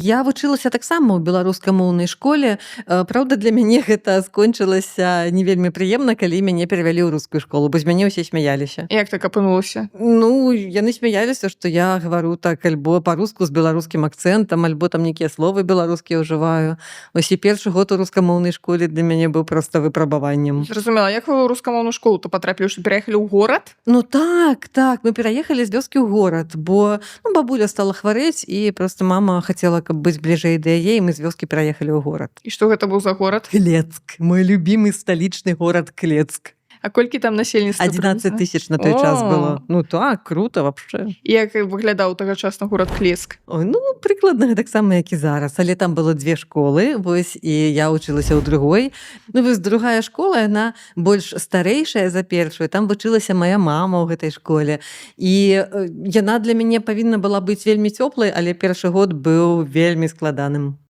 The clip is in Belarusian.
Я вучылася таксама ў беларускамоўнай школе. Праўда, для мяне гэта скончылася не вельмі прыемна, калі мяне перавялі ў рускую школу, бо з мяне ўсе смяяліся. Як так апынулася? Ну, яны смяяліся, што я гавару так альбо па-руску з беларускім акцэнтам, альбо там нейкія словы беларускія ўжываю. Вось і першы год у рускамоўнай школе для мяне быў проста выпрабаваннем. Зразумела, як вы ў рускамоўную школу то патрапілі, што пераехалі ў горад? Ну так, мы пераехалі з вёскі ў горад, бо бабуля стала хварэць і проста мама хацела, каб быць бліжэй да яе, і мы з вёскі пераехалі ў горад. І што гэта быў за горад? Клецк, мой любімы сталічны горад Клецк. А колькі там насельніцтва? 11 000 на той час было. Ну так, круто вообще. І як выглядаў тагачасны горад Клецк? Ой, ну прыкладна гэтаксама, як і зараз, але там было 2 школы, вось, і я вучылася ў другой. Ну вось другая школа, яна больш старэйшая за першую, там вучылася моя мама ў гэтай школе. І яна для мяне павінна была быць вельмі цёплай, але першы год быў вельмі складаным.